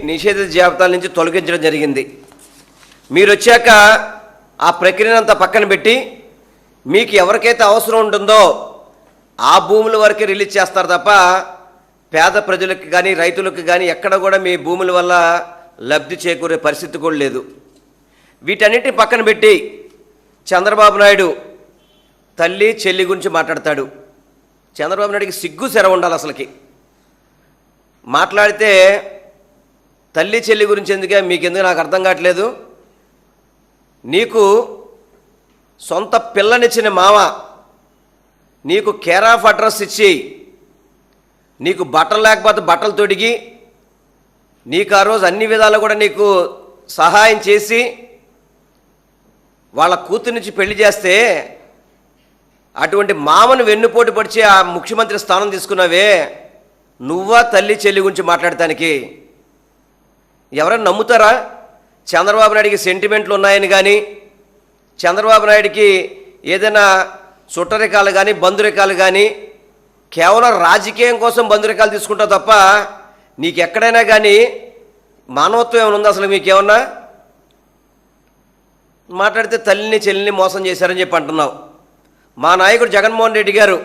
నిషేధిత జాబితాల నుంచి తొలగించడం జరిగింది. మీరు వచ్చాక ఆ ప్రక్రియనంతా పక్కన పెట్టి మీకు ఎవరికైతే అవసరం ఉంటుందో ఆ భూముల వరకే రిలీజ్ చేస్తారు తప్ప పేద ప్రజలకు కానీ రైతులకు కానీ ఎక్కడ కూడా మీ భూముల వల్ల లబ్ధి చేకూరే పరిస్థితి కూడా లేదు. వీటన్నిటిని పక్కన పెట్టి చంద్రబాబు నాయుడు తల్లి చెల్లి గురించి మాట్లాడతాడు. చంద్రబాబు నాయుడికి సిగ్గు శర ఉండాలి. అసలుకి మాట్లాడితే తల్లి చెల్లి గురించి ఎందుకే మీకెందుకు నాకు అర్థం కావట్లేదు. నీకు సొంత పిల్లనిచ్చిన మామ నీకు కేర్ ఆఫ్ అడ్రస్ ఇచ్చి నీకు బట్టలు లేకపోతే బట్టలు తొడిగి నీకు ఆ రోజు అన్ని విధాలు కూడా నీకు సహాయం చేసి వాళ్ళ కూతురు నుంచి పెళ్లి చేస్తే అటువంటి మామను వెన్నుపోటు పడిచి ఆ ముఖ్యమంత్రి స్థానం తీసుకున్నావే, నువ్వా తల్లి చెల్లి గురించి మాట్లాడటానికి? ఎవరైనా నమ్ముతారా? చంద్రబాబు నాయుడికి సెంటిమెంట్లు ఉన్నాయని కానీ చంద్రబాబు నాయుడికి ఏదైనా చుట్టరికాలు కానీ బంధురికాలు కానీ కేవలం రాజకీయం కోసం బంధురికాలు తీసుకుంటావు తప్ప నీకు ఎక్కడైనా కానీ మానవత్వం ఏమైనా ఉందా? అసలు మీకేమన్నా మాట్లాడితే తల్లిని చెల్లిని మోసం చేశారని చెప్పి అంటున్నావు. మా నాయకుడు జగన్మోహన్ రెడ్డి గారు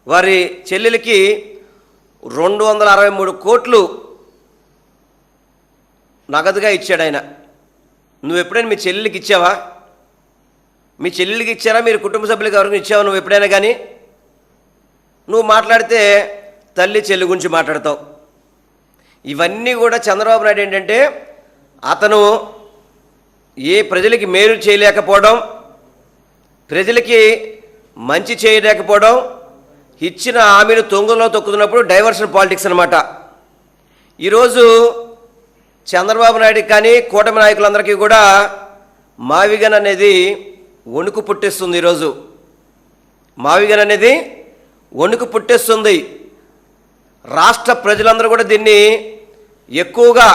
వారి చెల్లెలకి 263 కోట్లు నగదుగా ఇచ్చాడు ఆయన. నువ్వు ఎప్పుడైనా మీ చెల్లెలకి ఇచ్చావా? మీ చెల్లెలకి ఇచ్చారా? మీరు కుటుంబ సభ్యులకి ఎవరికి ఇచ్చావా నువ్వు ఎప్పుడైనా కానీ? నువ్వు మాట్లాడితే తల్లి చెల్లి గురించి మాట్లాడతావు. ఇవన్నీ కూడా చంద్రబాబు నాయుడు ఏంటంటే అతను ఏ ప్రజలకి మేలు చేయలేకపోవడం, ప్రజలకి మంచి చేయలేకపోవడం, ఇచ్చిన హామీలు తొంగలో తొక్కుతున్నప్పుడు డైవర్షన్ పాలిటిక్స్ అనమాట. ఈరోజు చంద్రబాబు నాయుడికి కానీ కూటమి నాయకులందరికీ కూడా మావిగన్ అనేది వణుకు పుట్టిస్తుంది. ఈరోజు మావిగన్ అనేది వణుకు పుట్టిస్తుంది. రాష్ట్ర ప్రజలందరూ కూడా దీన్ని ఎక్కువగా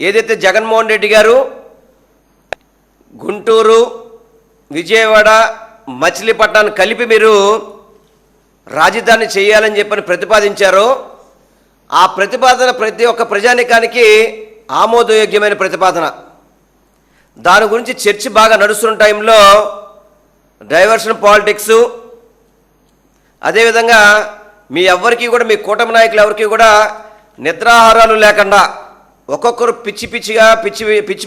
ఏదైతే జగన్మోహన్ రెడ్డి గారు గుంటూరు, విజయవాడ, మచిలీపట్నాన్ని కలిపి మీరు రాజధాని చేయాలని చెప్పని ప్రతిపాదించారో ఆ ప్రతిపాదన ప్రతి ఒక్క ప్రజానికానికి ఆమోదయోగ్యమైన ప్రతిపాదన. దాని గురించి చర్చ బాగా నడుస్తున్న టైంలో డైవర్షన్ పాలిటిక్స్, అదేవిధంగా మీ ఎవరికి కూడా మీ కూటమి నాయకులు ఎవరికి కూడా నిద్రాహారాలు లేకుండా ఒక్కొక్కరు పిచ్చి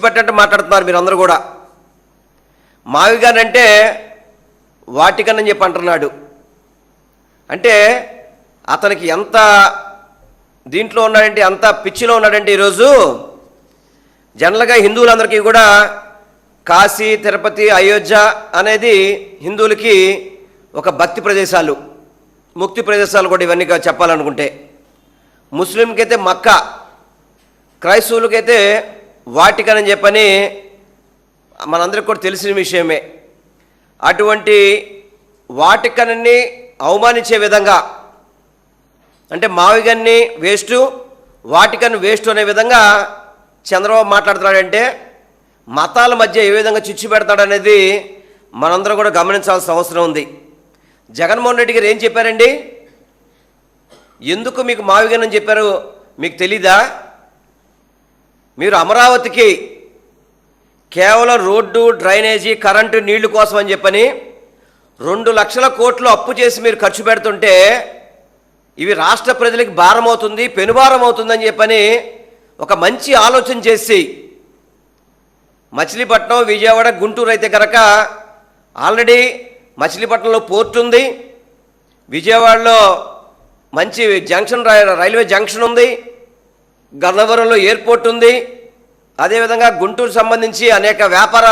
పట్టినట్టు మాట్లాడుతున్నారు మీరు అందరూ కూడా. మావిగానంటే వాటికన్ అని చెప్పి అంటున్నాడు. అంటే అతనికి ఎంత దీంట్లో ఉన్నాడంటే, అంత పిచ్చిలో ఉన్నాడంటే ఈరోజు జనరల్గా హిందువులందరికీ కూడా కాశీ, తిరుపతి, అయోధ్య అనేది హిందువులకి ఒక భక్తి ప్రదేశాలు, ముక్తి ప్రదేశాలు కూడా ఇవన్నీ చెప్పాలనుకుంటే. ముస్లింకైతే మక్కా, క్రైస్తవులకైతే వాటికన్ అని చెప్పని మనందరికీ కూడా తెలిసిన విషయమే. అటువంటి వాటికన్ని అవమానించే విధంగా, అంటే మావిగన్ని వేస్టు, వాటికన్ వేస్ట్ అనే విధంగా చంద్రబాబు మాట్లాడుతున్నాడంటే మతాల మధ్య ఏ విధంగా చిచ్చు పెడతాడనేది మనందరం కూడా గమనించాల్సిన అవసరం ఉంది. జగన్మోహన్ రెడ్డి గారు ఏం చెప్పారండి? ఎందుకు మీకు మావిగన్ అని చెప్పారు మీకు తెలీదా? మీరు అమరావతికి కేవలం రోడ్డు, డ్రైనేజీ, కరెంటు, నీళ్లు కోసం అని చెప్పని 2 లక్షల కోట్లు అప్పు చేసి మీరు ఖర్చు పెడుతుంటే ఇవి రాష్ట్ర ప్రజలకు భారం అవుతుంది, పెనుభారం అవుతుందని చెప్పని ఒక మంచి ఆలోచన చేసి మచిలీపట్నం, విజయవాడ, గుంటూరు అయితే కనుక ఆల్రెడీ మచిలీపట్నంలో పోర్ట్ ఉంది, విజయవాడలో మంచి జంక్షన్, రైల్వే జంక్షన్ ఉంది, గన్నవరంలో ఎయిర్పోర్ట్ ఉంది, అదేవిధంగా గుంటూరు సంబంధించి అనేక వ్యాపార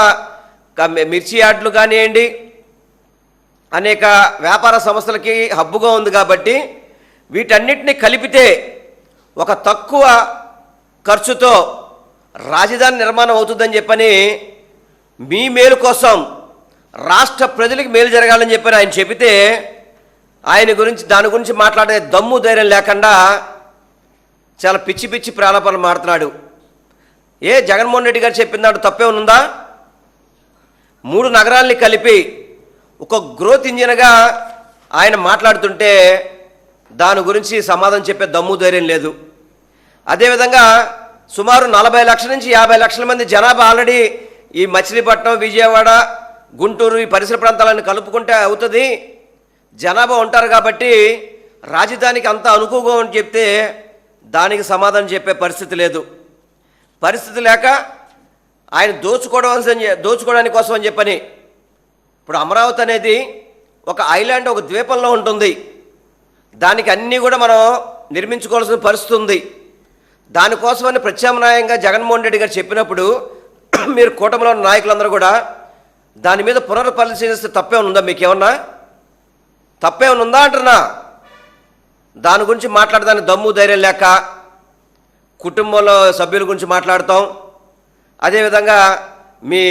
మిర్చి యార్డులు కానివ్వండి, అనేక వ్యాపార సంస్థలకి హబ్బుగా ఉంది. కాబట్టి వీటన్నిటిని కలిపితే ఒక తక్కువ ఖర్చుతో రాజధాని నిర్మాణం అవుతుందని చెప్పని మీ మేలు కోసం రాష్ట్ర ప్రజలకు మేలు జరగాలని చెప్పని ఆయన చెబితే దాని గురించి మాట్లాడే దమ్ము ధైర్యం లేకుండా చాలా పిచ్చి ప్రాణాపాలు మాడుతున్నాడు. జగన్మోహన్ రెడ్డి గారు చెప్పిన దాంట్లో తప్పేమనుందా? 3 నగరాల్ని కలిపి ఒక గ్రోత్ ఇంజిన్గా ఆయన మాట్లాడుతుంటే దాని గురించి సమాధానం చెప్పే దమ్ము ధైర్యం లేదు. అదేవిధంగా సుమారు 40 లక్షల నుంచి 50 లక్షల మంది జనాభా ఆల్రెడీ ఈ మచిలీపట్నం, విజయవాడ, గుంటూరు ఈ పరిసర ప్రాంతాలను కలుపుకుంటే అవుతుంది. జనాభా ఉంటారు కాబట్టి రాజధానికి అంత అనుకువగా అని చెప్తే దానికి సమాధానం చెప్పే పరిస్థితి లేదు. పరిస్థితి లేక ఆయన దోచుకోవడానికి కోసం అని చెప్పని ఇప్పుడు అమరావతి అనేది ఒక ఐలాండ్, ఒక ద్వీపంలో ఉంటుంది. దానికి అన్నీ కూడా మనం నిర్మించుకోవాల్సిన పరిస్థితి ఉంది. దానికోసమని ప్రత్యామ్నాయంగా జగన్మోహన్ రెడ్డి గారు చెప్పినప్పుడు మీరు కూటమిలో ఉన్న నాయకులందరూ కూడా దాని మీద పునర్పరిశీలిస్తే తప్పేమైనా ఉందా? మీకేమన్నా తప్పేమైనా ఉందా అంటున్నా. దాని గురించి మాట్లాడడానికి దమ్ము ధైర్యం లేక కుటుంబంలో సభ్యుల గురించి మాట్లాడతాం. అదేవిధంగా మీ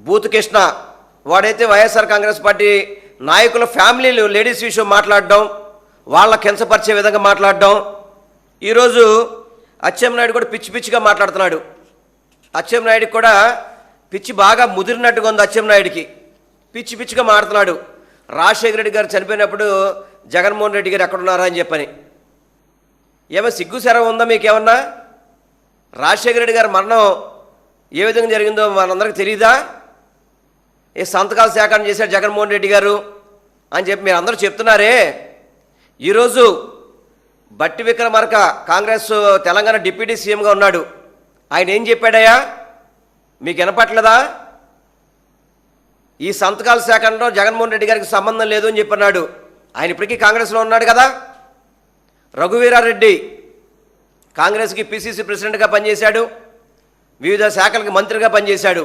బూత్ కృష్ణ వాడైతే వైఎస్ఆర్ కాంగ్రెస్ పార్టీ నాయకుల ఫ్యామిలీలు లేడీస్ విషయం మాట్లాడడం, వాళ్ళ కించపరిచే విధంగా మాట్లాడడం. ఈరోజు అచ్చెన్నాయుడు కూడా పిచ్చి పిచ్చిగా మాట్లాడుతున్నాడు. అచ్చెన్నాయుడికి కూడా పిచ్చి బాగా ముదిరినట్టుగా ఉంది. అచ్చెన్నాయుడికి పిచ్చి పిచ్చిగా మాట్లాడుతున్నాడు. రాజశేఖర రెడ్డి గారు చనిపోయినప్పుడు జగన్మోహన్ రెడ్డి గారు ఎక్కడున్నారా అని చెప్పని. ఏమో సిగ్గుశరం ఉందా మీకేమన్నా? రాజశేఖర రెడ్డి గారి మరణం ఏ విధంగా జరిగిందో మనందరికీ తెలియదా? ఏ సంతకాల సేకరణ చేశాడు జగన్మోహన్ రెడ్డి గారు అని చెప్పి మీరు అందరూ చెప్తున్నారే. ఈరోజు బట్టి విక్రమార్క కాంగ్రెస్ తెలంగాణ డిప్యూటీ సీఎంగా ఉన్నాడు. ఆయన ఏం చెప్పాడయ్యా? మీకు వినపట్లేదా? ఈ సంతకాల సేకరణలో జగన్మోహన్ రెడ్డి గారికి సంబంధం లేదు అని చెప్పన్నాడు. ఆయన ఇప్పటికీ కాంగ్రెస్లో ఉన్నాడు కదా. రఘువీరారెడ్డి కాంగ్రెస్కి పిసిసి ప్రెసిడెంట్గా పనిచేశాడు, వివిధ శాఖలకు మంత్రిగా పనిచేశాడు.